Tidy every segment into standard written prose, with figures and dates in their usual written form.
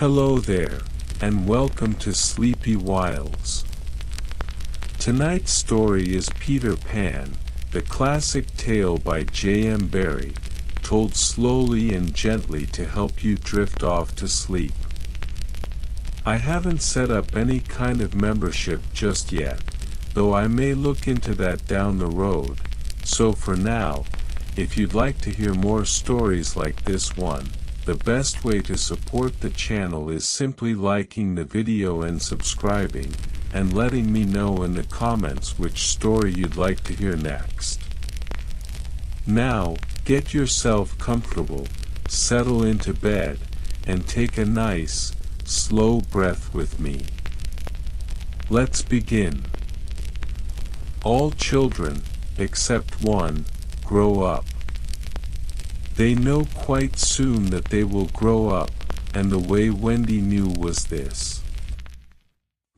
Hello there, and welcome to Sleepy Wilds. Tonight's story is Peter Pan, the classic tale by J.M. Barrie, told slowly and gently to help you drift off to sleep. I haven't set up any kind of membership just yet, though I may look into that down the road, so for now, if you'd like to hear more stories like this one, the best way to support the channel is simply liking the video and subscribing, and letting me know in the comments which story you'd like to hear next. Now, get yourself comfortable, settle into bed, and take a nice, slow breath with me. Let's begin. All children, except one, grow up. They know quite soon that they will grow up, and the way Wendy knew was this.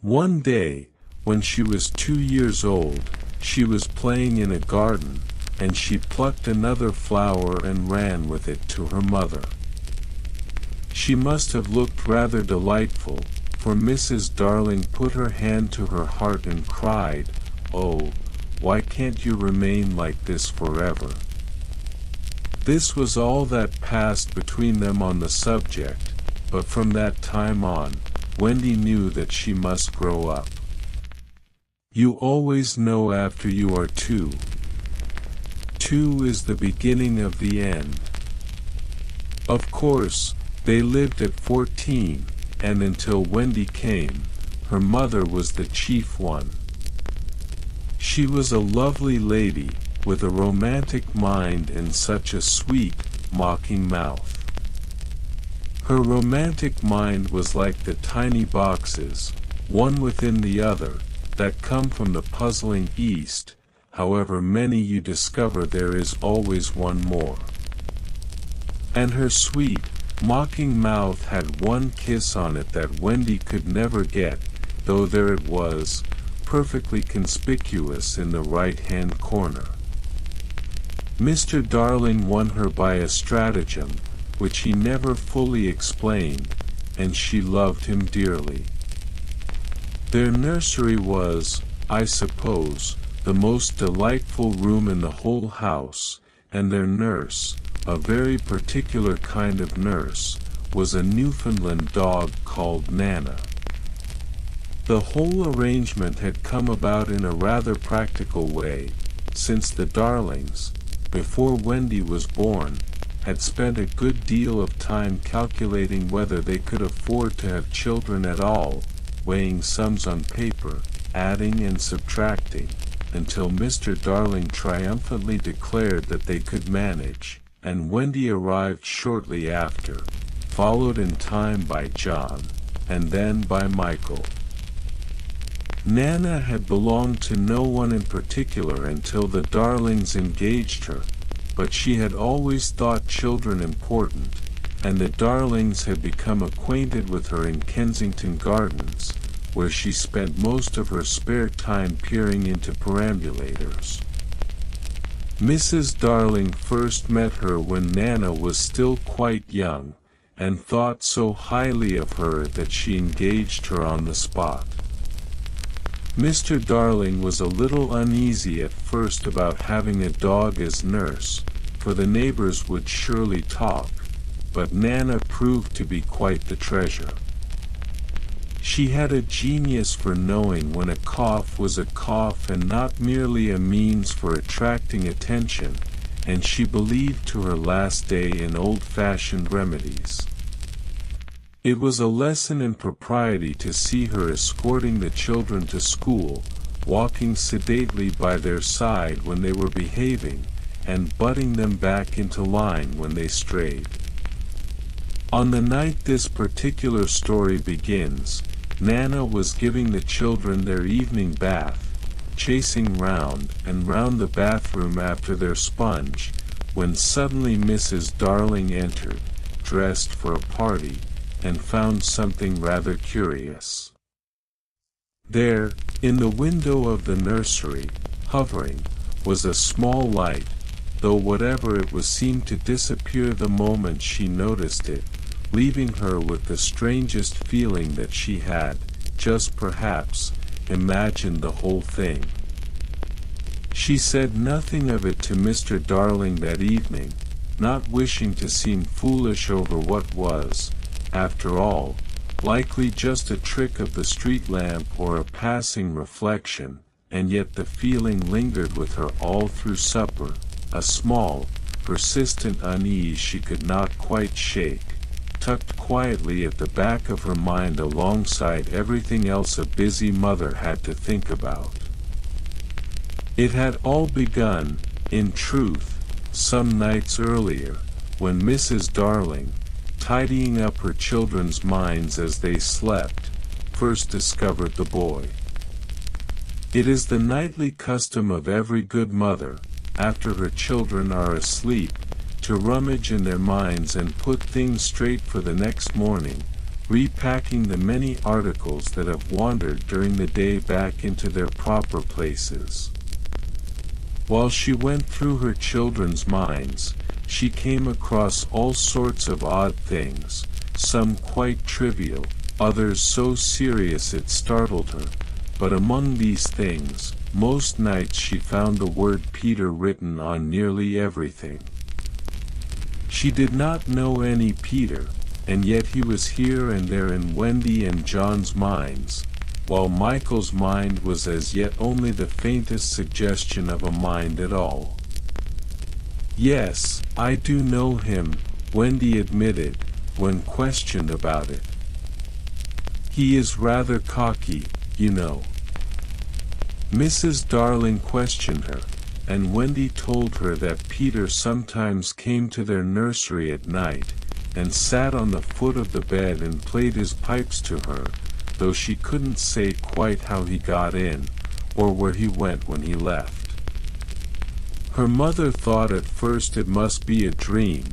One day, when she was 2 years old, she was playing in a garden, and she plucked another flower and ran with it to her mother. She must have looked rather delightful, for Mrs. Darling put her hand to her heart and cried, "Oh, why can't you remain like this forever?" This was all that passed between them on the subject, but from that time on, Wendy knew that she must grow up. You always know after you are 2. 2 is the beginning of the end. Of course, they lived at 14, and until Wendy came, her mother was the chief one. She was a lovely lady, with a romantic mind and such a sweet, mocking mouth. Her romantic mind was like the tiny boxes, one within the other, that come from the puzzling East. However many you discover, there is always one more. And her sweet, mocking mouth had one kiss on it that Wendy could never get, though there it was, perfectly conspicuous in the right-hand corner. Mr. Darling won her by a stratagem, which he never fully explained, and she loved him dearly. Their nursery was, I suppose, the most delightful room in the whole house, and their nurse, a very particular kind of nurse, was a Newfoundland dog called Nana. The whole arrangement had come about in a rather practical way, since the Darlings, before Wendy was born, had spent a good deal of time calculating whether they could afford to have children at all, weighing sums on paper, adding and subtracting, until Mr. Darling triumphantly declared that they could manage, and Wendy arrived shortly after, followed in time by John, and then by Michael. Nana had belonged to no one in particular until the Darlings engaged her, but she had always thought children important, and the Darlings had become acquainted with her in Kensington Gardens, where she spent most of her spare time peering into perambulators. Mrs. Darling first met her when Nana was still quite young, and thought so highly of her that she engaged her on the spot. Mr. Darling was a little uneasy at first about having a dog as nurse, for the neighbors would surely talk, but Nana proved to be quite the treasure. She had a genius for knowing when a cough was a cough and not merely a means for attracting attention, and she believed to her last day in old-fashioned remedies. It was a lesson in propriety to see her escorting the children to school, walking sedately by their side when they were behaving, and butting them back into line when they strayed. On the night this particular story begins, Nana was giving the children their evening bath, chasing round and round the bathroom after their sponge, when suddenly Mrs. Darling entered, dressed for a party, and found something rather curious. There, in the window of the nursery, hovering, was a small light, though whatever it was seemed to disappear the moment she noticed it, leaving her with the strangest feeling that she had, just perhaps, imagined the whole thing. She said nothing of it to Mr. Darling that evening, not wishing to seem foolish over what was, after all, likely just a trick of the street lamp or a passing reflection, and yet the feeling lingered with her all through supper, a small, persistent unease she could not quite shake, tucked quietly at the back of her mind alongside everything else a busy mother had to think about. It had all begun, in truth, some nights earlier, when Mrs. Darling, tidying up her children's minds as they slept, first discovered the boy. It is the nightly custom of every good mother, after her children are asleep, to rummage in their minds and put things straight for the next morning, repacking the many articles that have wandered during the day back into their proper places. While she went through her children's minds, she came across all sorts of odd things, some quite trivial, others so serious it startled her, but among these things, most nights she found the word Peter written on nearly everything. She did not know any Peter, and yet he was here and there in Wendy and John's minds, while Michael's mind was as yet only the faintest suggestion of a mind at all. "Yes, I do know him," Wendy admitted, when questioned about it. "He is rather cocky, you know." Mrs. Darling questioned her, and Wendy told her that Peter sometimes came to their nursery at night, and sat on the foot of the bed and played his pipes to her, though she couldn't say quite how he got in, or where he went when he left. Her mother thought at first it must be a dream,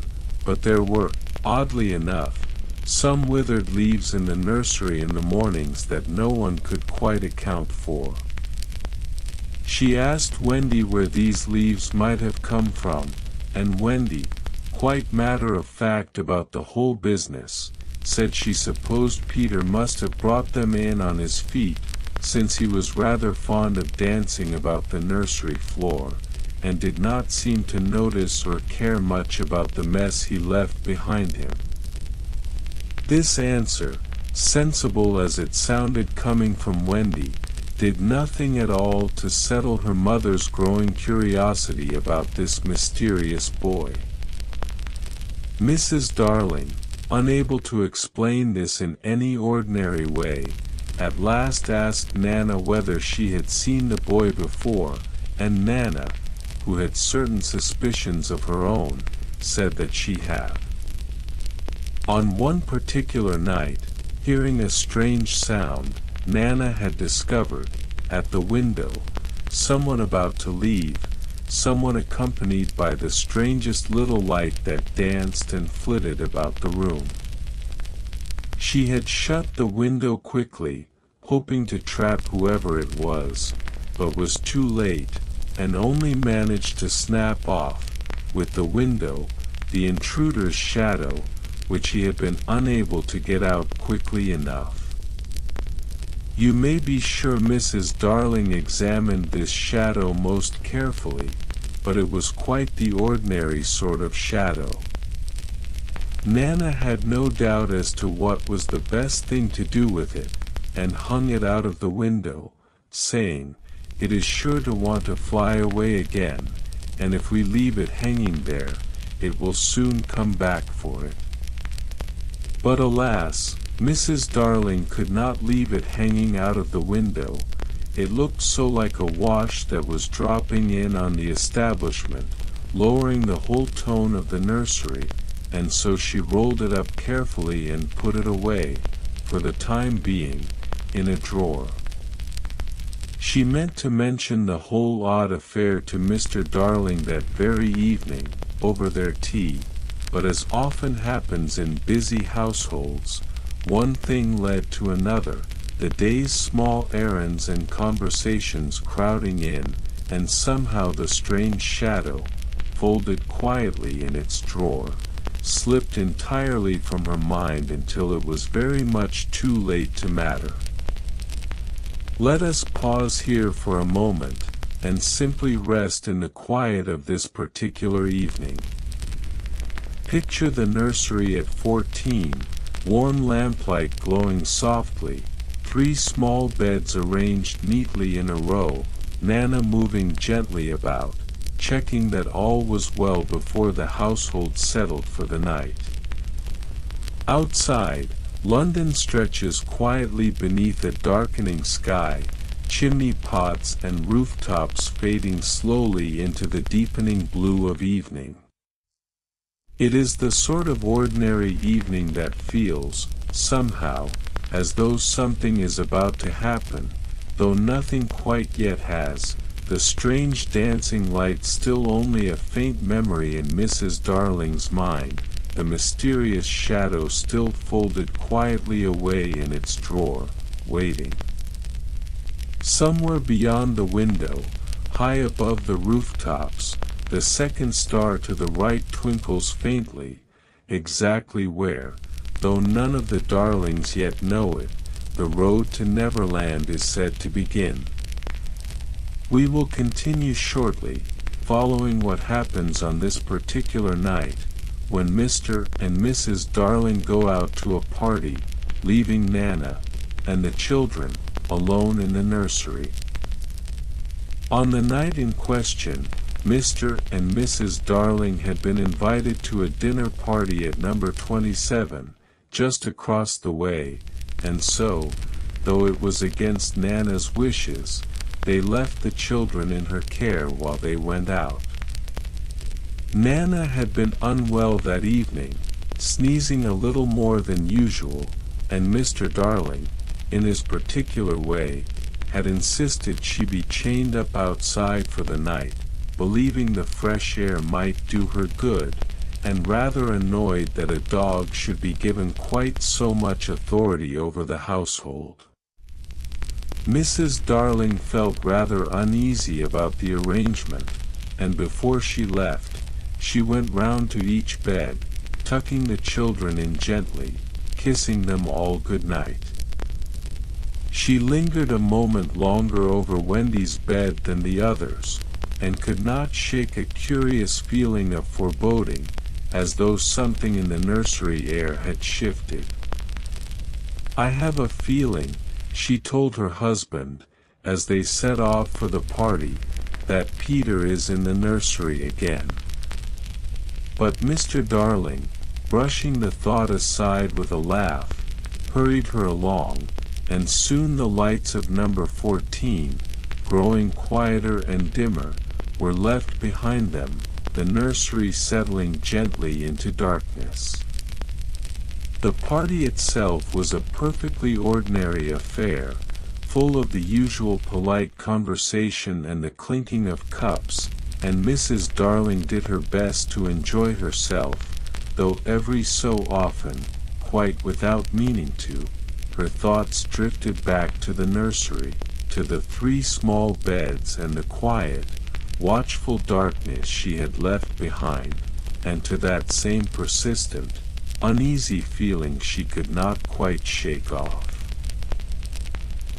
but there were, oddly enough, some withered leaves in the nursery in the mornings that no one could quite account for. She asked Wendy where these leaves might have come from, and Wendy, quite matter of fact about the whole business, said she supposed Peter must have brought them in on his feet, since he was rather fond of dancing about the nursery floor, and did not seem to notice or care much about the mess he left behind him. This answer, sensible as it sounded coming from Wendy, did nothing at all to settle her mother's growing curiosity about this mysterious boy. Mrs. Darling, unable to explain this in any ordinary way, at last asked Nana whether she had seen the boy before, and Nana, who had certain suspicions of her own, said that she had. On one particular night, hearing a strange sound, Nana had discovered, at the window, someone about to leave, someone accompanied by the strangest little light that danced and flitted about the room. She had shut the window quickly, hoping to trap whoever it was, but was too late, and only managed to snap off, with the window, the intruder's shadow, which he had been unable to get out quickly enough. You may be sure Mrs. Darling examined this shadow most carefully, but it was quite the ordinary sort of shadow. Nana had no doubt as to what was the best thing to do with it, and hung it out of the window, saying, "It is sure to want to fly away again, and if we leave it hanging there, it will soon come back for it." But alas, Mrs. Darling could not leave it hanging out of the window. It looked so like a wash that was dropping in on the establishment, lowering the whole tone of the nursery, and so she rolled it up carefully and put it away, for the time being, in a drawer. She meant to mention the whole odd affair to Mr. Darling that very evening, over their tea, but as often happens in busy households, one thing led to another, the day's small errands and conversations crowding in, and somehow the strange shadow, folded quietly in its drawer, slipped entirely from her mind until it was very much too late to matter. Let us pause here for a moment, and simply rest in the quiet of this particular evening. Picture the nursery at 14, warm lamplight glowing softly, 3 small beds arranged neatly in a row, Nana moving gently about, checking that all was well before the household settled for the night. Outside, London stretches quietly beneath a darkening sky, chimney pots and rooftops fading slowly into the deepening blue of evening. It is the sort of ordinary evening that feels, somehow, as though something is about to happen, though nothing quite yet has, the strange dancing light still only a faint memory in Mrs. Darling's mind, the mysterious shadow still folded quietly away in its drawer, waiting. Somewhere beyond the window, high above the rooftops, the second star to the right twinkles faintly, exactly where, though none of the Darlings yet know it, the road to Neverland is said to begin. We will continue shortly, following what happens on this particular night, when Mr. and Mrs. Darling go out to a party, leaving Nana and the children alone in the nursery. On the night in question, Mr. and Mrs. Darling had been invited to a dinner party at number 27, just across the way, and so, though it was against Nana's wishes, they left the children in her care while they went out. Nana had been unwell that evening, sneezing a little more than usual, and Mr. Darling, in his particular way, had insisted she be chained up outside for the night, believing the fresh air might do her good, and rather annoyed that a dog should be given quite so much authority over the household. Mrs. Darling felt rather uneasy about the arrangement, and before she left, she went round to each bed, tucking the children in gently, kissing them all good night. She lingered a moment longer over Wendy's bed than the others, and could not shake a curious feeling of foreboding, as though something in the nursery air had shifted. "I have a feeling," she told her husband, as they set off for the party, "that Peter is in the nursery again." But Mr. Darling, brushing the thought aside with a laugh, hurried her along, and soon the lights of number 14, growing quieter and dimmer, were left behind them, the nursery settling gently into darkness. The party itself was a perfectly ordinary affair, full of the usual polite conversation and the clinking of cups, and Mrs. Darling did her best to enjoy herself, though every so often, quite without meaning to, her thoughts drifted back to the nursery, to the 3 small beds and the quiet, watchful darkness she had left behind, and to that same persistent, uneasy feeling she could not quite shake off.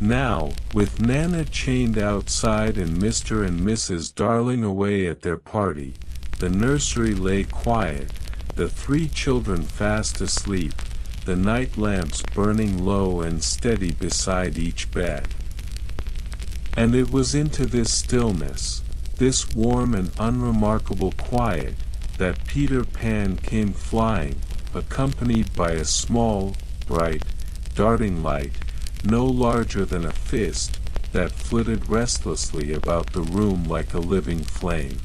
Now, with Nana chained outside and Mr. and Mrs. Darling away at their party, the nursery lay quiet, the 3 children fast asleep, the night lamps burning low and steady beside each bed. And it was into this stillness, this warm and unremarkable quiet, that Peter Pan came flying, accompanied by a small, bright, darting light, no larger than a fist, that flitted restlessly about the room like a living flame.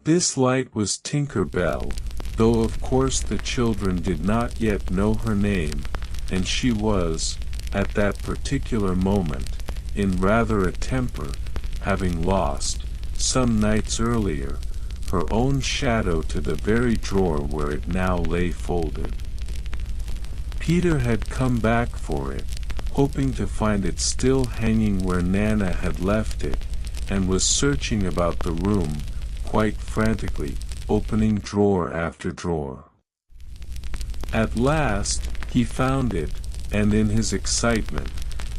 This light was Tinker Bell, though of course the children did not yet know her name, and she was, at that particular moment, in rather a temper, having lost, some nights earlier, her own shadow to the very drawer where it now lay folded. Peter had come back for it, hoping to find it still hanging where Nana had left it, and was searching about the room, quite frantically, opening drawer after drawer. At last, he found it, and in his excitement,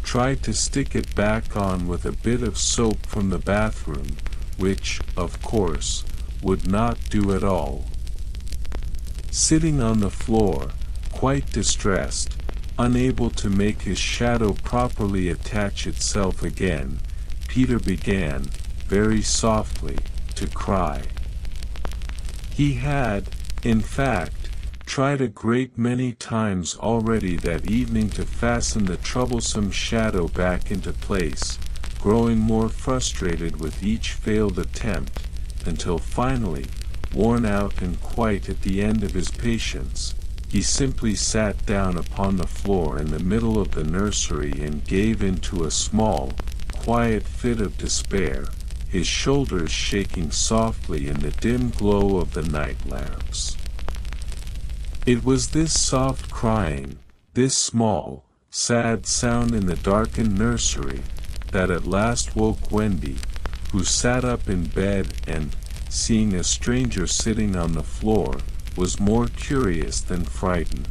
tried to stick it back on with a bit of soap from the bathroom, which, of course, would not do at all. Sitting on the floor, quite distressed, unable to make his shadow properly attach itself again, Peter began, very softly, to cry. He had, in fact, tried a great many times already that evening to fasten the troublesome shadow back into place, growing more frustrated with each failed attempt, until finally, worn out and quite at the end of his patience, he simply sat down upon the floor in the middle of the nursery and gave into a small, quiet fit of despair, his shoulders shaking softly in the dim glow of the night lamps. It was this soft crying, this small, sad sound in the darkened nursery, that at last woke Wendy, who sat up in bed and, seeing a stranger sitting on the floor, was more curious than frightened.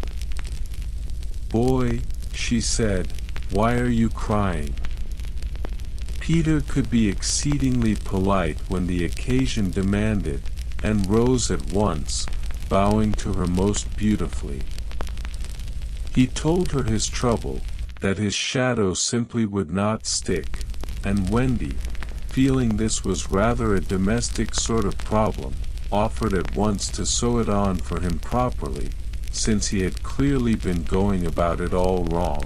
"Boy," she said, "why are you crying?" Peter could be exceedingly polite when the occasion demanded, and rose at once, bowing to her most beautifully. He told her his trouble, that his shadow simply would not stick, and Wendy, feeling this was rather a domestic sort of problem, offered at once to sew it on for him properly, since he had clearly been going about it all wrong.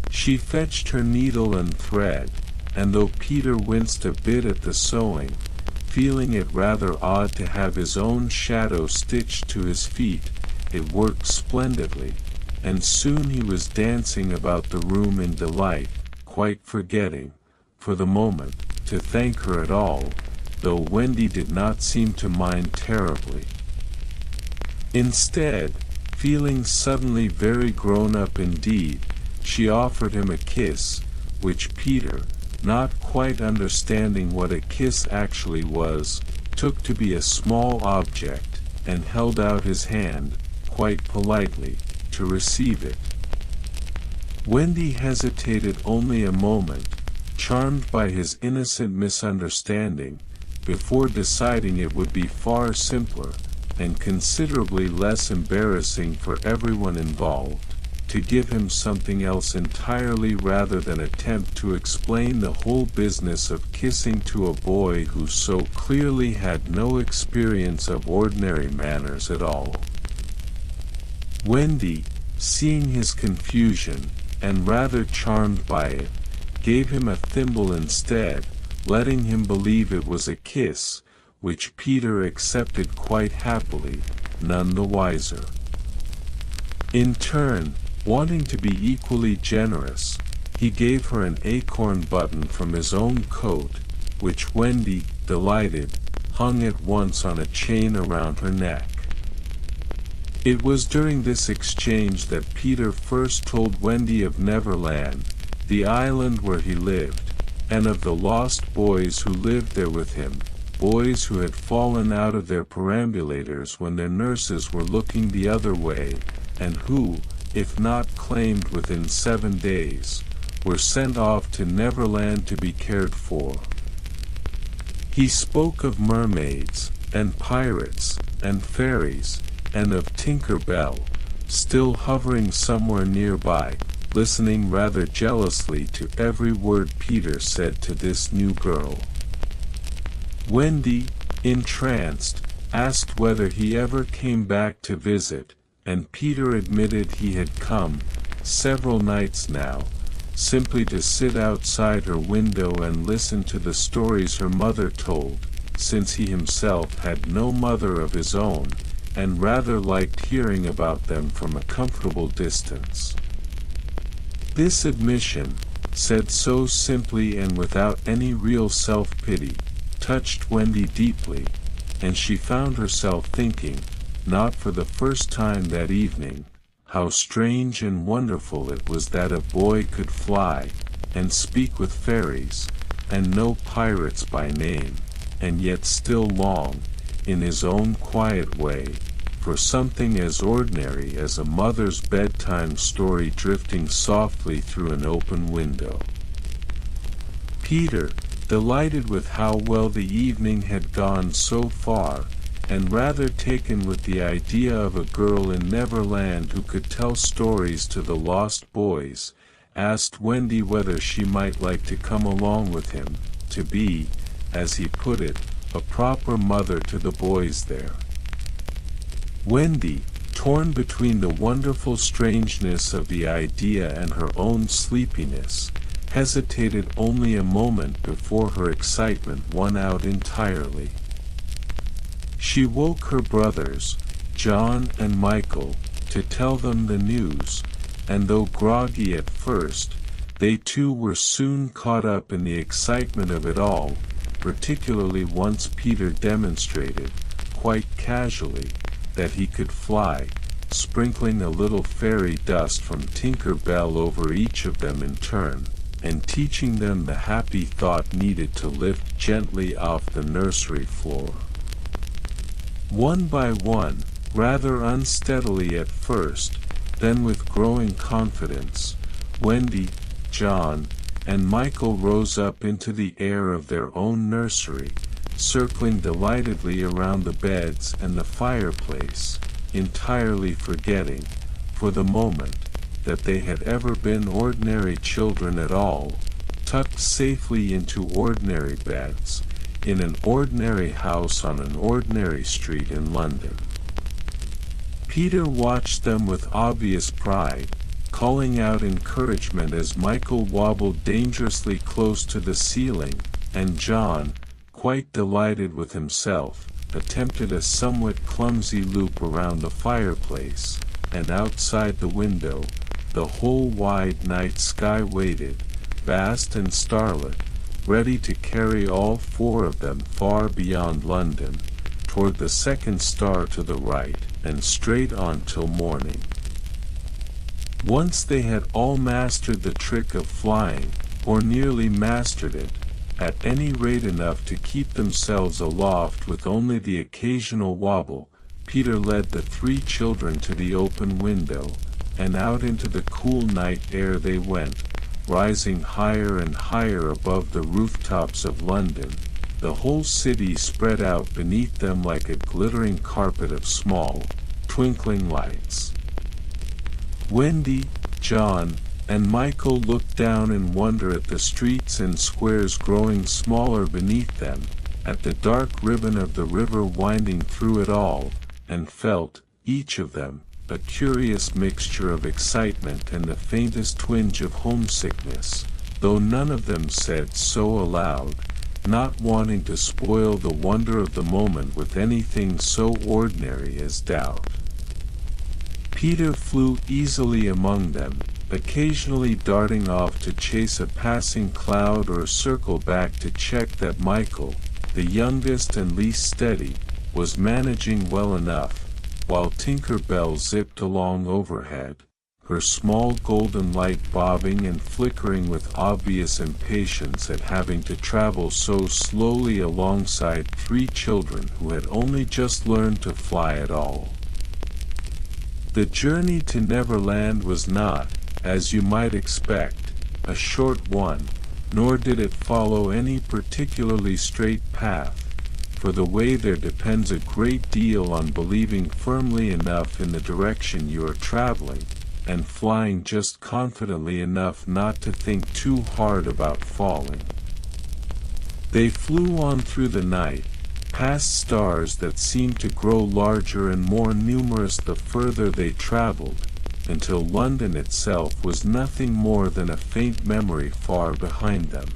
She fetched her needle and thread, and though Peter winced a bit at the sewing, feeling it rather odd to have his own shadow stitched to his feet, it worked splendidly, and soon he was dancing about the room in delight, quite forgetting, for the moment, to thank her at all, though Wendy did not seem to mind terribly. Instead, feeling suddenly very grown up indeed, she offered him a kiss, which Peter, not quite understanding what a kiss actually was, took to be a small object, and held out his hand, quite politely, to receive it. Wendy hesitated only a moment, charmed by his innocent misunderstanding, before deciding it would be far simpler, and considerably less embarrassing for everyone involved, to give him something else entirely rather than attempt to explain the whole business of kissing to a boy who so clearly had no experience of ordinary manners at all. Wendy, seeing his confusion, and rather charmed by it, gave him a thimble instead, letting him believe it was a kiss, which Peter accepted quite happily, none the wiser. In turn, wanting to be equally generous, he gave her an acorn button from his own coat, which Wendy, delighted, hung at once on a chain around her neck. It was during this exchange that Peter first told Wendy of Neverland, the island where he lived, and of the lost boys who lived there with him, boys who had fallen out of their perambulators when their nurses were looking the other way, and who, if not claimed within 7 days, were sent off to Neverland to be cared for. He spoke of mermaids, and pirates, and fairies, and of Tinker Bell, still hovering somewhere nearby, listening rather jealously to every word Peter said to this new girl. Wendy, entranced, asked whether he ever came back to visit, and Peter admitted he had come, several nights now, simply to sit outside her window and listen to the stories her mother told, since he himself had no mother of his own, and rather liked hearing about them from a comfortable distance. This admission, said so simply and without any real self-pity, touched Wendy deeply, and she found herself thinking, not for the first time that evening, how strange and wonderful it was that a boy could fly, and speak with fairies, and know pirates by name, and yet still long, in his own quiet way, for something as ordinary as a mother's bedtime story drifting softly through an open window. Peter, delighted with how well the evening had gone so far, and rather taken with the idea of a girl in Neverland who could tell stories to the lost boys, asked Wendy whether she might like to come along with him, to be, as he put it, a proper mother to the boys there. Wendy, torn between the wonderful strangeness of the idea and her own sleepiness, hesitated only a moment before her excitement won out entirely. She woke her brothers, John and Michael, to tell them the news, and though groggy at first, they too were soon caught up in the excitement of it all, particularly once Peter demonstrated, quite casually, that he could fly, sprinkling a little fairy dust from Tinker Bell over each of them in turn, and teaching them the happy thought needed to lift gently off the nursery floor. One by one, rather unsteadily at first, then with growing confidence, Wendy, John, and Michael rose up into the air of their own nursery, circling delightedly around the beds and the fireplace, entirely forgetting, for the moment, that they had ever been ordinary children at all, tucked safely into ordinary beds, in an ordinary house on an ordinary street in London. Peter watched them with obvious pride, calling out encouragement as Michael wobbled dangerously close to the ceiling, and John, quite delighted with himself, attempted a somewhat clumsy loop around the fireplace, and outside the window, the whole wide night sky waited, vast and starlit, ready to carry all four of them far beyond London, toward the second star to the right, and straight on till morning. Once they had all mastered the trick of flying, or nearly mastered it, at any rate enough to keep themselves aloft with only the occasional wobble, Peter led the three children to the open window, and out into the cool night air they went, rising higher and higher above the rooftops of London, the whole city spread out beneath them like a glittering carpet of small, twinkling lights. Wendy, John, and Michael looked down in wonder at the streets and squares growing smaller beneath them, at the dark ribbon of the river winding through it all, and felt, each of them, a curious mixture of excitement and the faintest twinge of homesickness, though none of them said so aloud, not wanting to spoil the wonder of the moment with anything so ordinary as doubt. Peter flew easily among them, occasionally darting off to chase a passing cloud or circle back to check that Michael, the youngest and least steady, was managing well enough, while Tinker Bell zipped along overhead, her small golden light bobbing and flickering with obvious impatience at having to travel so slowly alongside three children who had only just learned to fly at all. The journey to Neverland was not, as you might expect, a short one, nor did it follow any particularly straight path, for the way there depends a great deal on believing firmly enough in the direction you are traveling, and flying just confidently enough not to think too hard about falling. They flew on through the night, past stars that seemed to grow larger and more numerous the further they traveled, until London itself was nothing more than a faint memory far behind them.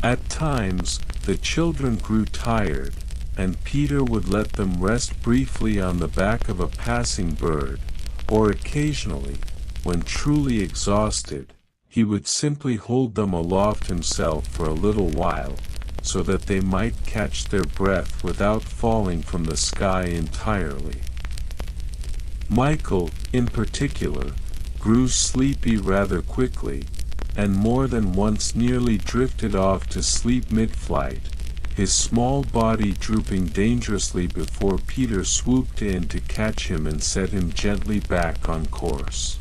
At times, the children grew tired, and Peter would let them rest briefly on the back of a passing bird, or occasionally, when truly exhausted, he would simply hold them aloft himself for a little while, so that they might catch their breath without falling from the sky entirely. Michael, in particular, grew sleepy rather quickly, and more than once nearly drifted off to sleep mid-flight, his small body drooping dangerously before Peter swooped in to catch him and set him gently back on course.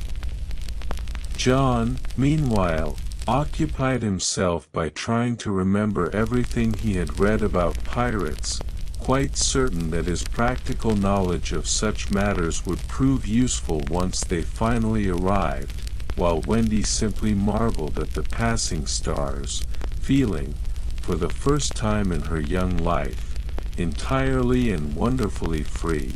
John, meanwhile, occupied himself by trying to remember everything he had read about pirates, quite certain that his practical knowledge of such matters would prove useful once they finally arrived, while Wendy simply marveled at the passing stars, feeling, for the first time in her young life, entirely and wonderfully free.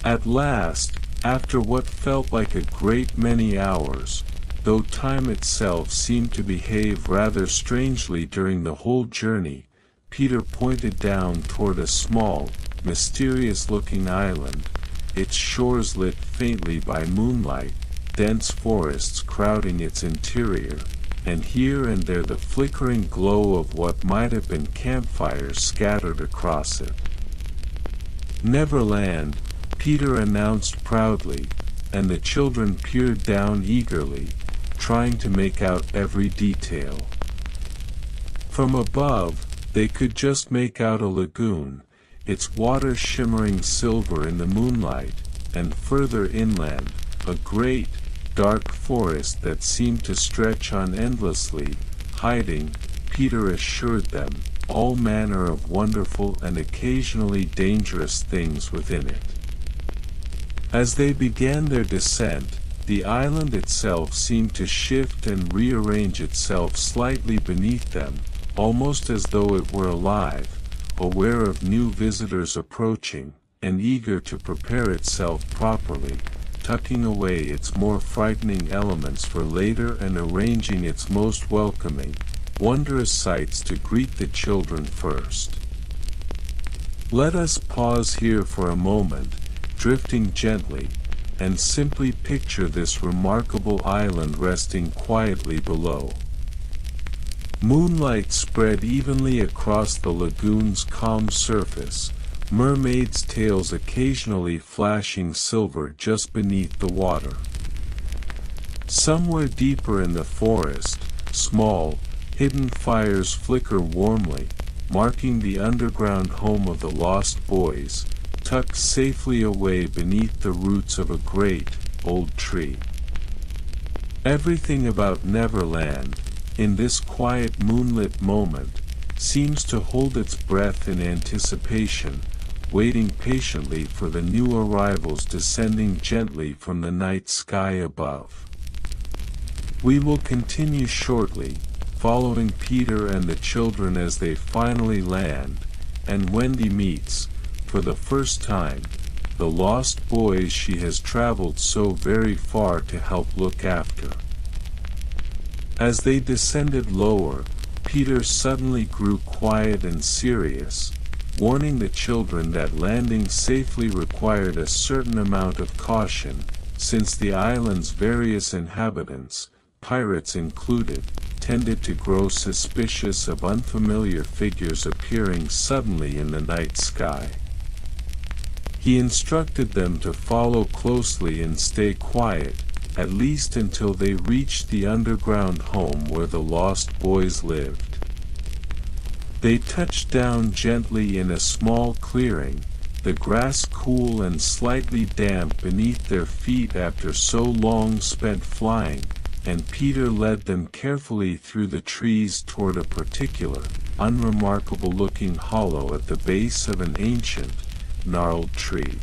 At last, after what felt like a great many hours, though time itself seemed to behave rather strangely during the whole journey, Peter pointed down toward a small, mysterious-looking island, its shores lit faintly by moonlight, dense forests crowding its interior, and here and there the flickering glow of what might have been campfires scattered across it. "Neverland," Peter announced proudly, and the children peered down eagerly, trying to make out every detail. From above, they could just make out a lagoon, its water shimmering silver in the moonlight, and further inland, a great, dark forest that seemed to stretch on endlessly, hiding, Peter assured them, all manner of wonderful and occasionally dangerous things within it. As they began their descent, the island itself seemed to shift and rearrange itself slightly beneath them, almost as though it were alive, aware of new visitors approaching, and eager to prepare itself properly, tucking away its more frightening elements for later and arranging its most welcoming, wondrous sights to greet the children first. Let us pause here for a moment, drifting gently, and simply picture this remarkable island resting quietly below. Moonlight spread evenly across the lagoon's calm surface, mermaids' tails occasionally flashing silver just beneath the water. Somewhere deeper in the forest, small, hidden fires flicker warmly, marking the underground home of the Lost Boys, tucked safely away beneath the roots of a great, old tree. Everything about Neverland, in this quiet moonlit moment, seems to hold its breath in anticipation, waiting patiently for the new arrivals descending gently from the night sky above. We will continue shortly, following Peter and the children as they finally land, and Wendy meets, for the first time, the lost boys she has traveled so very far to help look after. As they descended lower, Peter suddenly grew quiet and serious, warning the children that landing safely required a certain amount of caution, since the island's various inhabitants, pirates included, tended to grow suspicious of unfamiliar figures appearing suddenly in the night sky. He instructed them to follow closely and stay quiet, at least until they reached the underground home where the Lost Boys lived. They touched down gently in a small clearing, the grass cool and slightly damp beneath their feet after so long spent flying, and Peter led them carefully through the trees toward a particular, unremarkable-looking hollow at the base of an ancient, gnarled tree.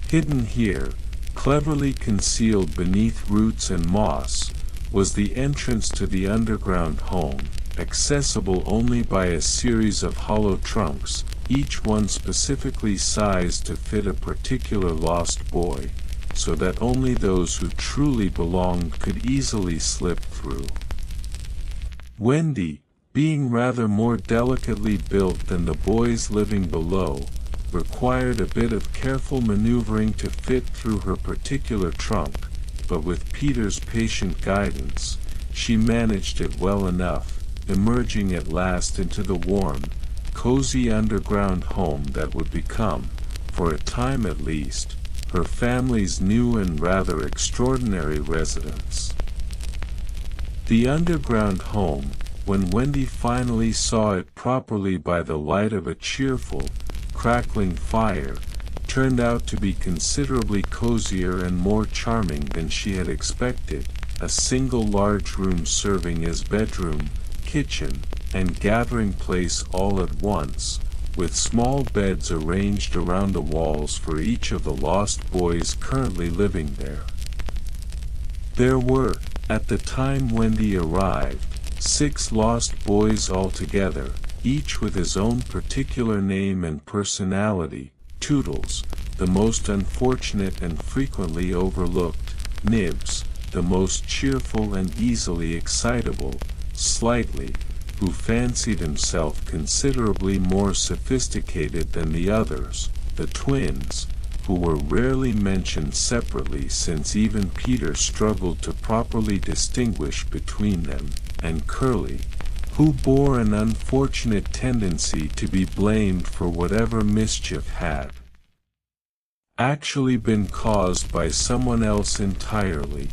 Hidden here, cleverly concealed beneath roots and moss, was the entrance to the underground home, accessible only by a series of hollow trunks, each one specifically sized to fit a particular lost boy, so that only those who truly belonged could easily slip through. Wendy, being rather more delicately built than the boys living below, required a bit of careful maneuvering to fit through her particular trunk, but with Peter's patient guidance, she managed it well enough, emerging at last into the warm, cozy underground home that would become, for a time at least, her family's new and rather extraordinary residence. The underground home, when Wendy finally saw it properly by the light of a cheerful, crackling fire, turned out to be considerably cozier and more charming than she had expected, a single large room serving as bedroom, kitchen, and gathering place all at once, with small beds arranged around the walls for each of the lost boys currently living there. There were, at the time Wendy arrived, 6 lost boys altogether, each with his own particular name and personality: Toodles, the most unfortunate and frequently overlooked; Nibs, the most cheerful and easily excitable; Slightly, who fancied himself considerably more sophisticated than the others; the twins, who were rarely mentioned separately since even Peter struggled to properly distinguish between them; and Curly, who bore an unfortunate tendency to be blamed for whatever mischief had actually been caused by someone else entirely.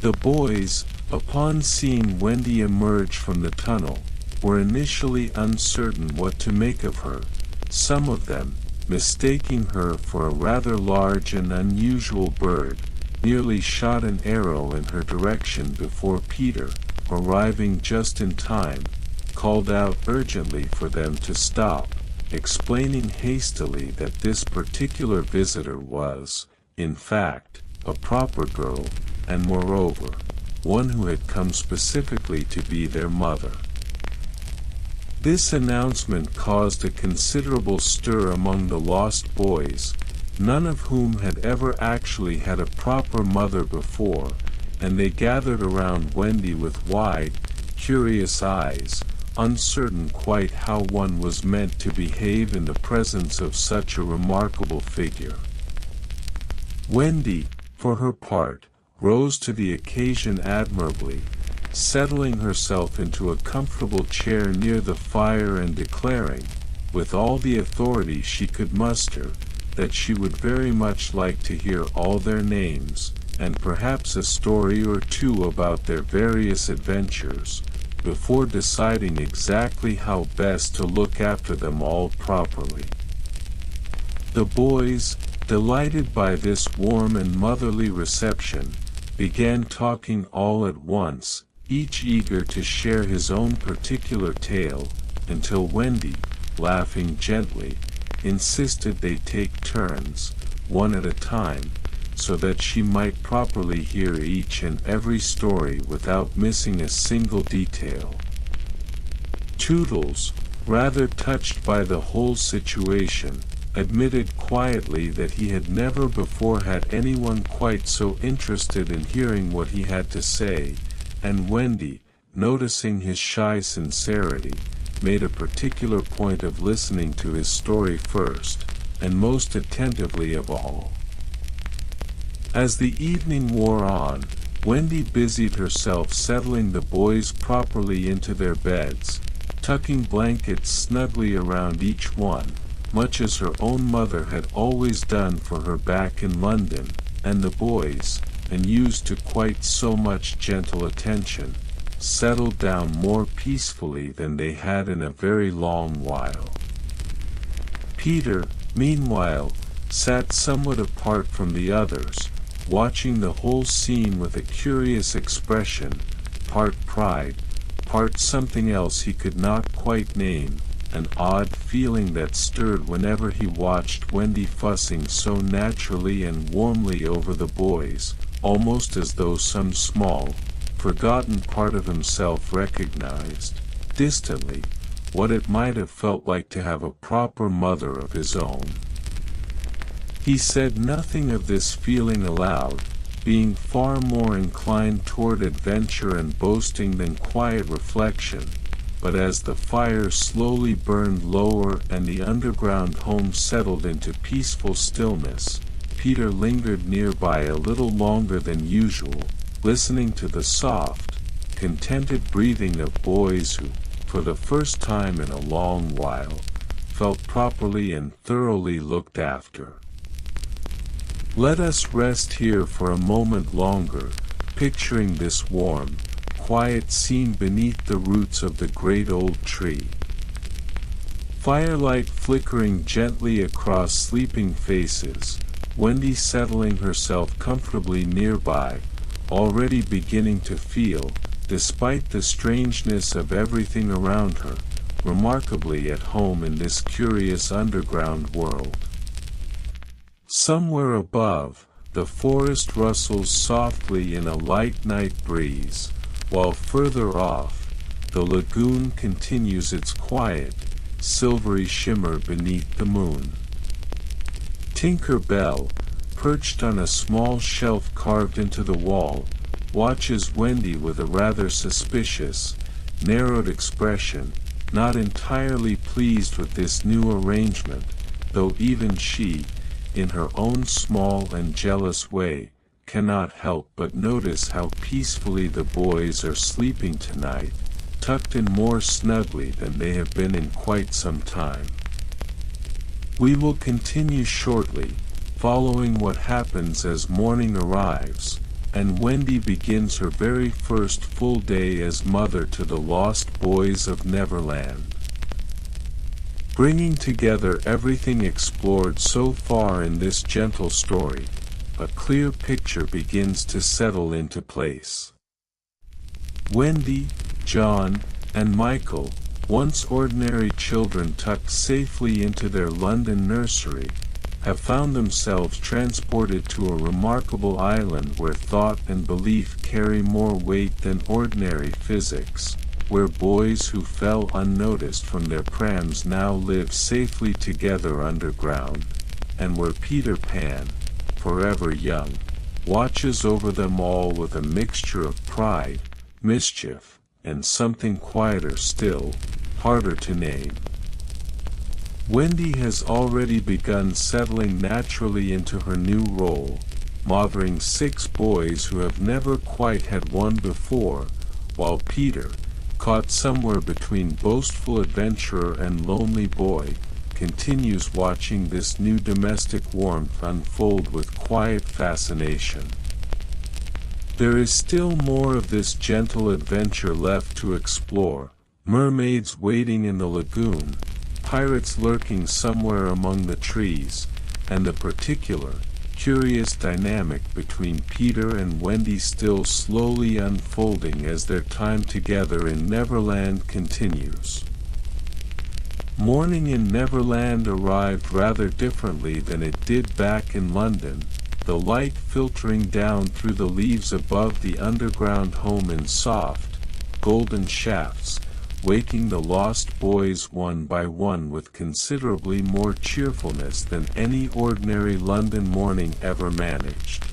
The boys, upon seeing Wendy emerge from the tunnel, were initially uncertain what to make of her, some of them, mistaking her for a rather large and unusual bird, nearly shot an arrow in her direction before Peter, arriving just in time, called out urgently for them to stop, explaining hastily that this particular visitor was, in fact, a proper girl, and moreover, one who had come specifically to be their mother. This announcement caused a considerable stir among the lost boys, none of whom had ever actually had a proper mother before, and they gathered around Wendy with wide, curious eyes, uncertain quite how one was meant to behave in the presence of such a remarkable figure. Wendy, for her part, rose to the occasion admirably, settling herself into a comfortable chair near the fire and declaring, with all the authority she could muster, that she would very much like to hear all their names, and perhaps a story or two about their various adventures, before deciding exactly how best to look after them all properly. The boys, delighted by this warm and motherly reception, began talking all at once, each eager to share his own particular tale, until Wendy, laughing gently, insisted they take turns, one at a time, so that she might properly hear each and every story without missing a single detail. Toodles, rather touched by the whole situation, admitted quietly that he had never before had anyone quite so interested in hearing what he had to say, and Wendy, noticing his shy sincerity, made a particular point of listening to his story first, and most attentively of all. As the evening wore on, Wendy busied herself settling the boys properly into their beds, tucking blankets snugly around each one, much as her own mother had always done for her back in London, and the boys, unused to quite so much gentle attention, settled down more peacefully than they had in a very long while. Peter, meanwhile, sat somewhat apart from the others, watching the whole scene with a curious expression, part pride, part something else he could not quite name, an odd feeling that stirred whenever he watched Wendy fussing so naturally and warmly over the boys, almost as though some small, forgotten part of himself recognized, distantly, what it might have felt like to have a proper mother of his own. He said nothing of this feeling aloud, being far more inclined toward adventure and boasting than quiet reflection, but as the fire slowly burned lower and the underground home settled into peaceful stillness, Peter lingered nearby a little longer than usual, listening to the soft, contented breathing of boys who, for the first time in a long while, felt properly and thoroughly looked after. Let us rest here for a moment longer, picturing this warm, quiet scene beneath the roots of the great old tree. Firelight flickering gently across sleeping faces, Wendy settling herself comfortably nearby, already beginning to feel, despite the strangeness of everything around her, remarkably at home in this curious underground world. Somewhere above, the forest rustles softly in a light night breeze, while further off, the lagoon continues its quiet, silvery shimmer beneath the moon. Tinker Bell, perched on a small shelf carved into the wall, watches Wendy with a rather suspicious, narrowed expression, not entirely pleased with this new arrangement, though even she, in her own small and jealous way, cannot help but notice how peacefully the boys are sleeping tonight, tucked in more snugly than they have been in quite some time. We will continue shortly, following what happens as morning arrives, and Wendy begins her very first full day as mother to the lost boys of Neverland. Bringing together everything explored so far in this gentle story, a clear picture begins to settle into place. Wendy, John, and Michael, once ordinary children tucked safely into their London nursery, have found themselves transported to a remarkable island where thought and belief carry more weight than ordinary physics, where boys who fell unnoticed from their prams now live safely together underground, and where Peter Pan, forever young, watches over them all with a mixture of pride, mischief, and something quieter still, harder to name. Wendy has already begun settling naturally into her new role, mothering 6 boys who have never quite had one before, while Peter, caught somewhere between boastful adventurer and lonely boy, continues watching this new domestic warmth unfold with quiet fascination. There is still more of this gentle adventure left to explore, mermaids waiting in the lagoon, pirates lurking somewhere among the trees, and the particular, curious dynamic between Peter and Wendy still slowly unfolding as their time together in Neverland continues. Morning in Neverland arrived rather differently than it did back in London, the light filtering down through the leaves above the underground home in soft, golden shafts, waking the lost boys one by one with considerably more cheerfulness than any ordinary London morning ever managed.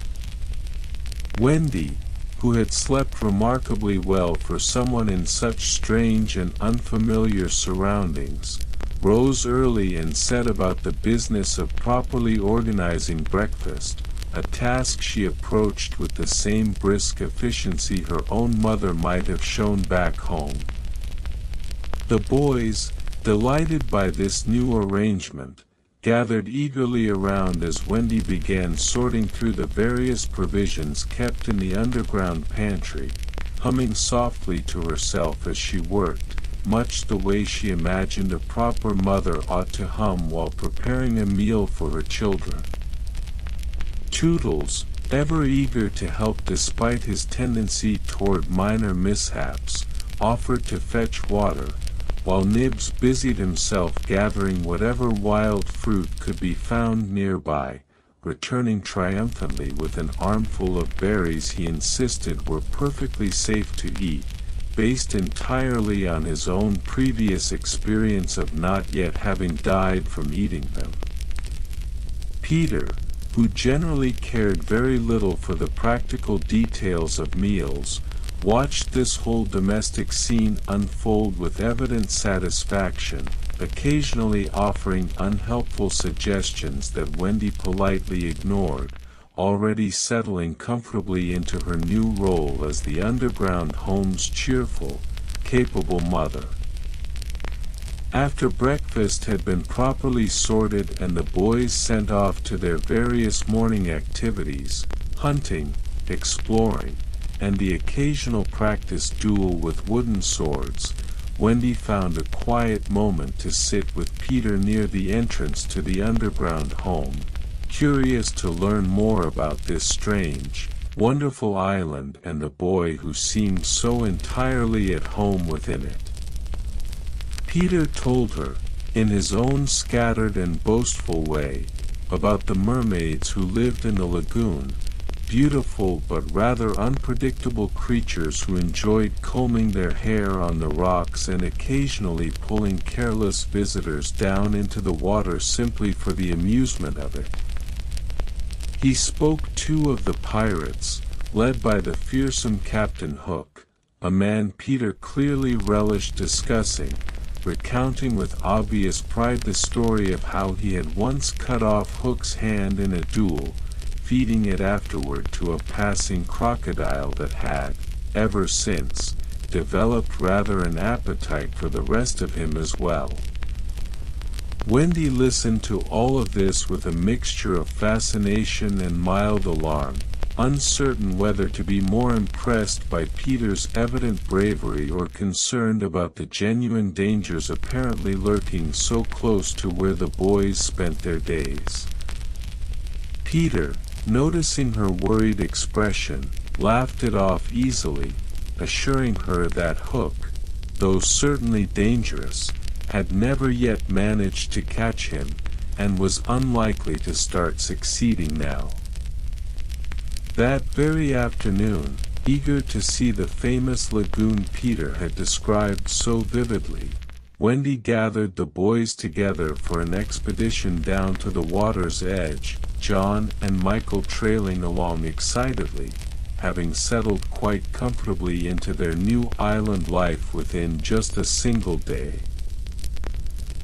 Wendy, who had slept remarkably well for someone in such strange and unfamiliar surroundings, rose early and set about the business of properly organizing breakfast, a task she approached with the same brisk efficiency her own mother might have shown back home. The boys, delighted by this new arrangement, gathered eagerly around as Wendy began sorting through the various provisions kept in the underground pantry, humming softly to herself as she worked, much the way she imagined a proper mother ought to hum while preparing a meal for her children. Toodles, ever eager to help despite his tendency toward minor mishaps, offered to fetch water, while Nibs busied himself gathering whatever wild fruit could be found nearby, returning triumphantly with an armful of berries he insisted were perfectly safe to eat, based entirely on his own previous experience of not yet having died from eating them. Peter, who generally cared very little for the practical details of meals, watched this whole domestic scene unfold with evident satisfaction, occasionally offering unhelpful suggestions that Wendy politely ignored, already settling comfortably into her new role as the underground home's cheerful, capable mother. After breakfast had been properly sorted and the boys sent off to their various morning activities, hunting, exploring, and the occasional practice duel with wooden swords, Wendy found a quiet moment to sit with Peter near the entrance to the underground home, curious to learn more about this strange, wonderful island and the boy who seemed so entirely at home within it. Peter told her, in his own scattered and boastful way, about the mermaids who lived in the lagoon, beautiful but rather unpredictable creatures who enjoyed combing their hair on the rocks and occasionally pulling careless visitors down into the water simply for the amusement of it. He spoke too of the pirates, led by the fearsome Captain Hook, a man Peter clearly relished discussing, recounting with obvious pride the story of how he had once cut off Hook's hand in a duel, feeding it afterward to a passing crocodile that had, ever since, developed rather an appetite for the rest of him as well. Wendy listened to all of this with a mixture of fascination and mild alarm, uncertain whether to be more impressed by Peter's evident bravery or concerned about the genuine dangers apparently lurking so close to where the boys spent their days. Peter, noticing her worried expression, laughed it off easily, assuring her that Hook, though certainly dangerous, had never yet managed to catch him, and was unlikely to start succeeding now. That very afternoon, eager to see the famous lagoon Peter had described so vividly, Wendy gathered the boys together for an expedition down to the water's edge, John and Michael trailing along excitedly, having settled quite comfortably into their new island life within just a single day.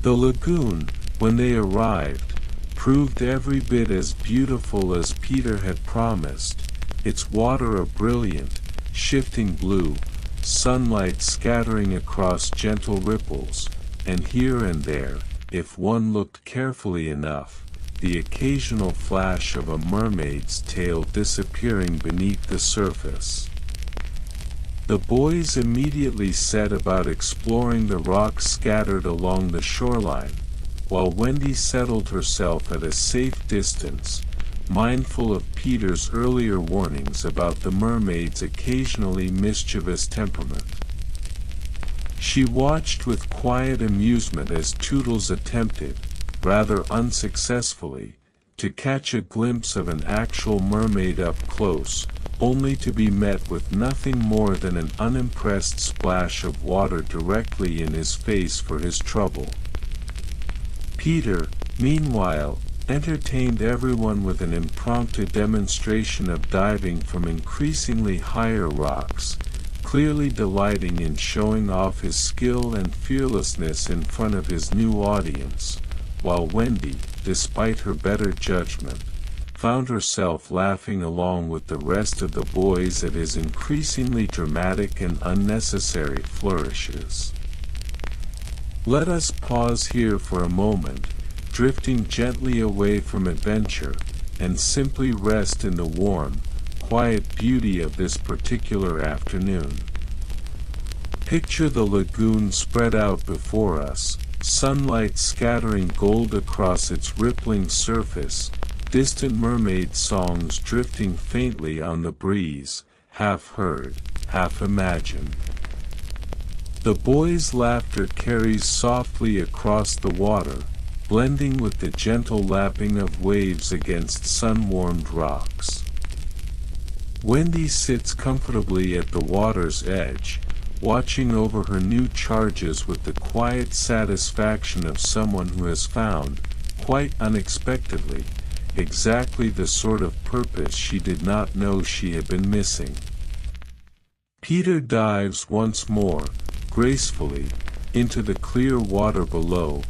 The lagoon, when they arrived, proved every bit as beautiful as Peter had promised, its water a brilliant, shifting blue, sunlight scattering across gentle ripples, and here and there, if one looked carefully enough, the occasional flash of a mermaid's tail disappearing beneath the surface. The boys immediately set about exploring the rocks scattered along the shoreline, while Wendy settled herself at a safe distance, mindful of Peter's earlier warnings about the mermaid's occasionally mischievous temperament. She watched with quiet amusement as Toodles attempted, rather unsuccessfully, to catch a glimpse of an actual mermaid up close, only to be met with nothing more than an unimpressed splash of water directly in his face for his trouble. Peter, meanwhile, entertained everyone with an impromptu demonstration of diving from increasingly higher rocks, clearly delighting in showing off his skill and fearlessness in front of his new audience, while Wendy, despite her better judgment, found herself laughing along with the rest of the boys at his increasingly dramatic and unnecessary flourishes. Let us pause here for a moment, drifting gently away from adventure, and simply rest in the warm, quiet beauty of this particular afternoon. Picture the lagoon spread out before us, sunlight scattering gold across its rippling surface, distant mermaid songs drifting faintly on the breeze, half heard, half imagined. The boys' laughter carries softly across the water, blending with the gentle lapping of waves against sun-warmed rocks. Wendy sits comfortably at the water's edge, watching over her new charges with the quiet satisfaction of someone who has found, quite unexpectedly, exactly the sort of purpose she did not know she had been missing. Peter dives once more, gracefully, into the clear water below,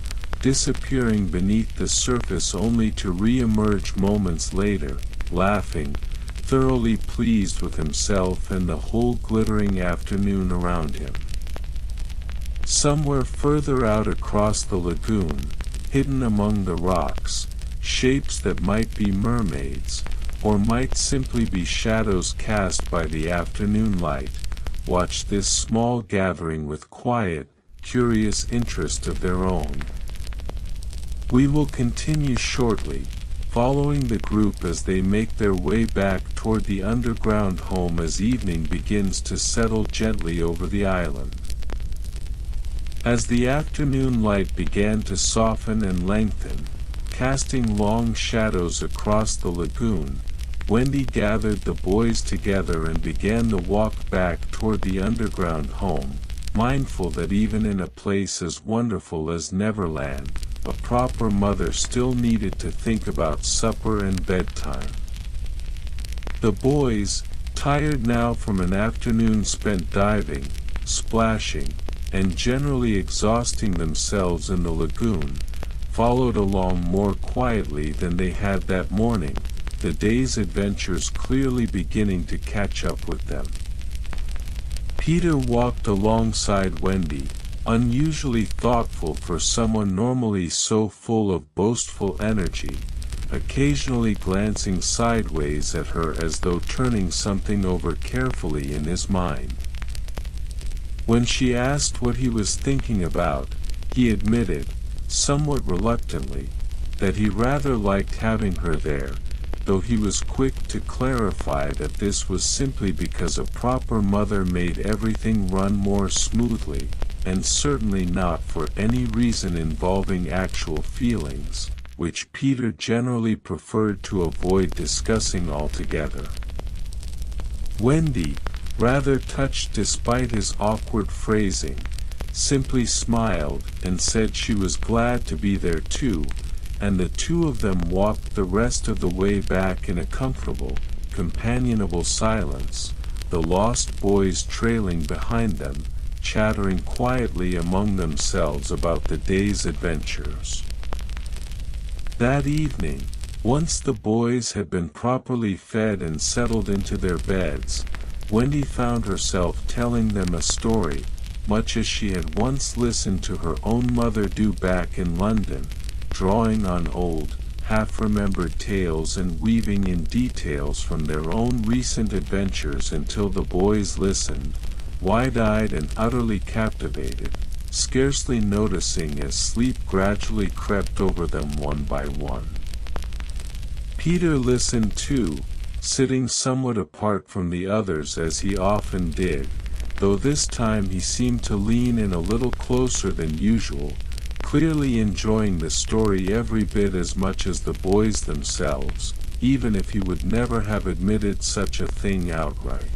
disappearing beneath the surface only to re-emerge moments later, laughing, thoroughly pleased with himself and the whole glittering afternoon around him. Somewhere further out across the lagoon, hidden among the rocks, shapes that might be mermaids, or might simply be shadows cast by the afternoon light, watched this small gathering with quiet, curious interest of their own. We will continue shortly, following the group as they make their way back toward the underground home as evening begins to settle gently over the island. As the afternoon light began to soften and lengthen, casting long shadows across the lagoon, Wendy gathered the boys together and began the walk back toward the underground home, mindful that even in a place as wonderful as Neverland, a proper mother still needed to think about supper and bedtime. The boys, tired now from an afternoon spent diving, splashing, and generally exhausting themselves in the lagoon, followed along more quietly than they had that morning, the day's adventures clearly beginning to catch up with them. Peter walked alongside Wendy, unusually thoughtful for someone normally so full of boastful energy, occasionally glancing sideways at her as though turning something over carefully in his mind. When she asked what he was thinking about, he admitted, somewhat reluctantly, that he rather liked having her there, though he was quick to clarify that this was simply because a proper mother made everything run more smoothly, and certainly not for any reason involving actual feelings, which Peter generally preferred to avoid discussing altogether. Wendy, rather touched despite his awkward phrasing, simply smiled and said she was glad to be there too, and the two of them walked the rest of the way back in a comfortable, companionable silence, the lost boys trailing behind them, chattering quietly among themselves about the day's adventures. That evening, once the boys had been properly fed and settled into their beds, Wendy found herself telling them a story, much as she had once listened to her own mother do back in London, drawing on old, half-remembered tales and weaving in details from their own recent adventures until the boys listened, wide-eyed and utterly captivated, scarcely noticing as sleep gradually crept over them one by one. Peter listened too, sitting somewhat apart from the others as he often did, though this time he seemed to lean in a little closer than usual, clearly enjoying the story every bit as much as the boys themselves, even if he would never have admitted such a thing outright.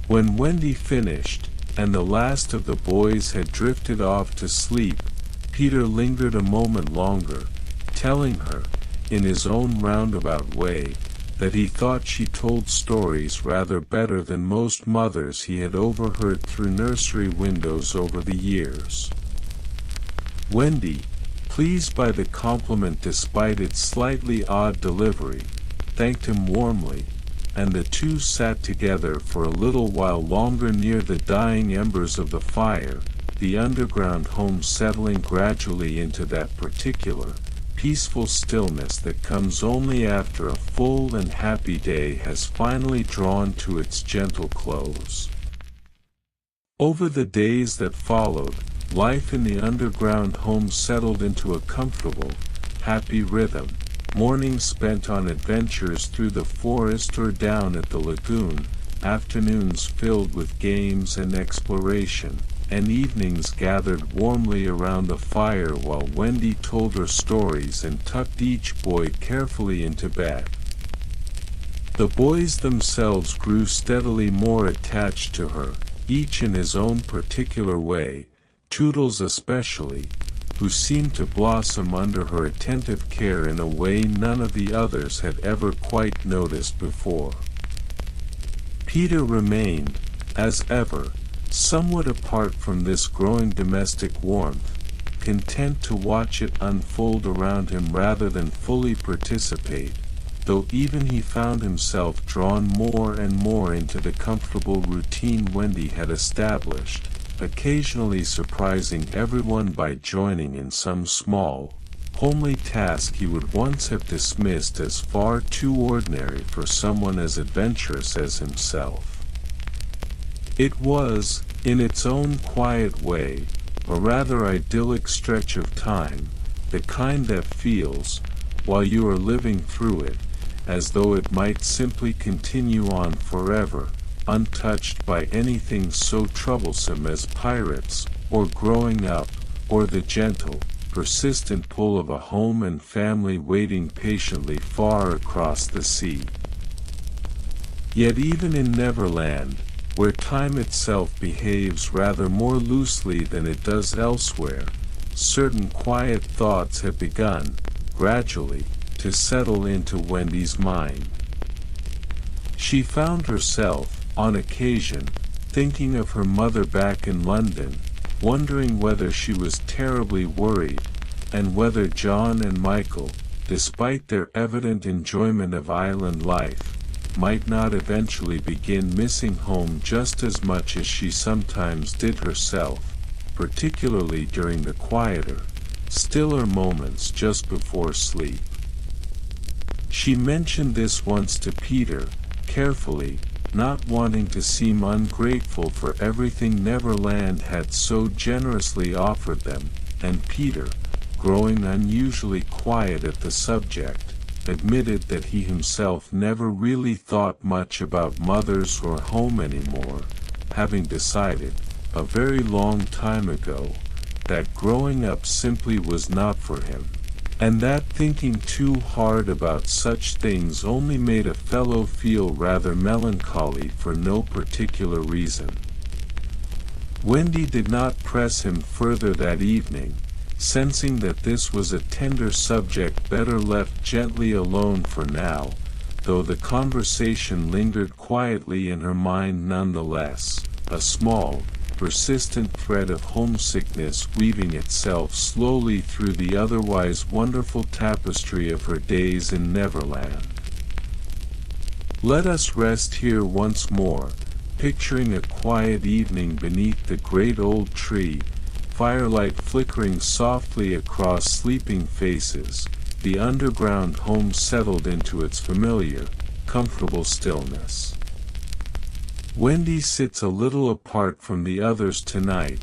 When Wendy finished, and the last of the boys had drifted off to sleep, Peter lingered a moment longer, telling her, in his own roundabout way, that he thought she told stories rather better than most mothers he had overheard through nursery windows over the years. Wendy, pleased by the compliment despite its slightly odd delivery, thanked him warmly, and the two sat together for a little while longer near the dying embers of the fire, the underground home settling gradually into that particular, peaceful stillness that comes only after a full and happy day has finally drawn to its gentle close. Over the days that followed, life in the underground home settled into a comfortable, happy rhythm, mornings spent on adventures through the forest or down at the lagoon, afternoons filled with games and exploration, and evenings gathered warmly around the fire while Wendy told her stories and tucked each boy carefully into bed. The boys themselves grew steadily more attached to her, each in his own particular way, Toodles especially, who seemed to blossom under her attentive care in a way none of the others had ever quite noticed before. Peter remained, as ever, somewhat apart from this growing domestic warmth, content to watch it unfold around him rather than fully participate, though even he found himself drawn more and more into the comfortable routine Wendy had established, occasionally surprising everyone by joining in some small, homely task he would once have dismissed as far too ordinary for someone as adventurous as himself. It was, in its own quiet way, a rather idyllic stretch of time, the kind that feels, while you are living through it, as though it might simply continue on forever, untouched by anything so troublesome as pirates, or growing up, or the gentle, persistent pull of a home and family waiting patiently far across the sea. Yet even in Neverland, where time itself behaves rather more loosely than it does elsewhere, certain quiet thoughts have begun, gradually, to settle into Wendy's mind. She found herself, on occasion, thinking of her mother back in London, wondering whether she was terribly worried, and whether John and Michael, despite their evident enjoyment of island life, might not eventually begin missing home just as much as she sometimes did herself, particularly during the quieter, stiller moments just before sleep. She mentioned this once to Peter, carefully, not wanting to seem ungrateful for everything Neverland had so generously offered them, and Peter, growing unusually quiet at the subject, admitted that he himself never really thought much about mothers or home anymore, having decided, a very long time ago, that growing up simply was not for him, and that thinking too hard about such things only made a fellow feel rather melancholy for no particular reason. Wendy did not press him further that evening, sensing that this was a tender subject better left gently alone for now, though the conversation lingered quietly in her mind nonetheless, a small, persistent thread of homesickness weaving itself slowly through the otherwise wonderful tapestry of her days in Neverland. Let us rest here once more, picturing a quiet evening beneath the great old tree, firelight flickering softly across sleeping faces, the underground home settled into its familiar, comfortable stillness. Wendy sits a little apart from the others tonight,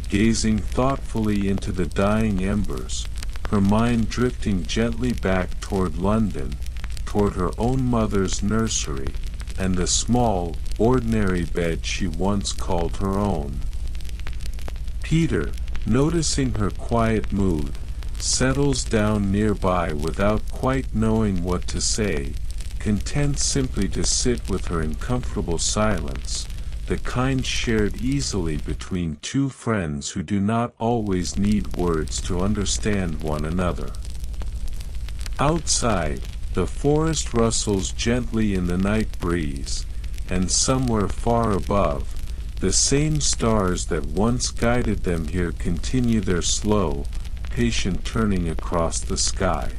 gazing thoughtfully into the dying embers, her mind drifting gently back toward London, toward her own mother's nursery, and the small, ordinary bed she once called her own. Peter, noticing her quiet mood, settles down nearby without quite knowing what to say, content simply to sit with her in comfortable silence, the kind shared easily between two friends who do not always need words to understand one another. Outside, the forest rustles gently in the night breeze, and somewhere far above, the same stars that once guided them here continue their slow, patient turning across the sky.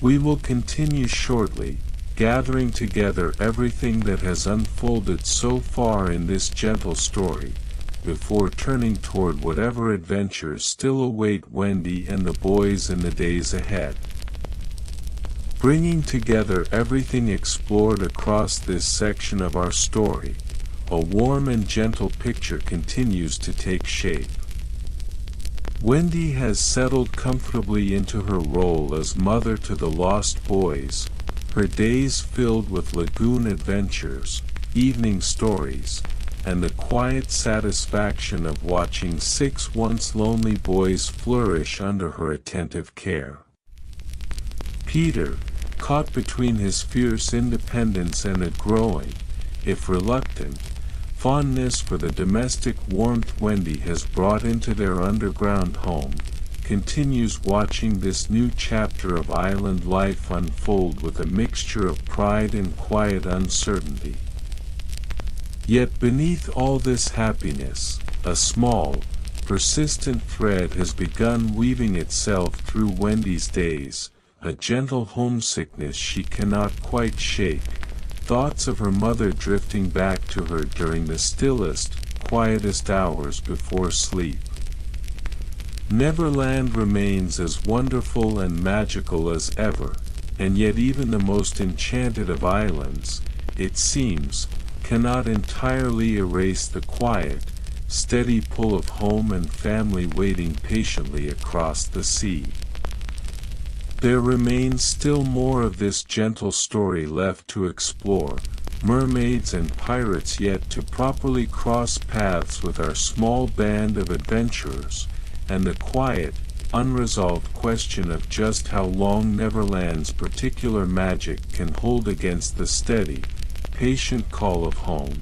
We will continue shortly, gathering together everything that has unfolded so far in this gentle story, before turning toward whatever adventures still await Wendy and the boys in the days ahead. Bringing together everything explored across this section of our story, a warm and gentle picture continues to take shape. Wendy has settled comfortably into her role as mother to the lost boys, her days filled with lagoon adventures, evening stories, and the quiet satisfaction of watching 6 once lonely boys flourish under her attentive care. Peter, caught between his fierce independence and a growing, if reluctant, fondness for the domestic warmth Wendy has brought into their underground home, continues watching this new chapter of island life unfold with a mixture of pride and quiet uncertainty. Yet beneath all this happiness, a small, persistent thread has begun weaving itself through Wendy's days, a gentle homesickness she cannot quite shake, thoughts of her mother drifting back to her during the stillest, quietest hours before sleep. Neverland remains as wonderful and magical as ever, and yet even the most enchanted of islands, it seems, cannot entirely erase the quiet, steady pull of home and family waiting patiently across the sea. There remains still more of this gentle story left to explore, mermaids and pirates yet to properly cross paths with our small band of adventurers, and the quiet, unresolved question of just how long Neverland's particular magic can hold against the steady, patient call of home.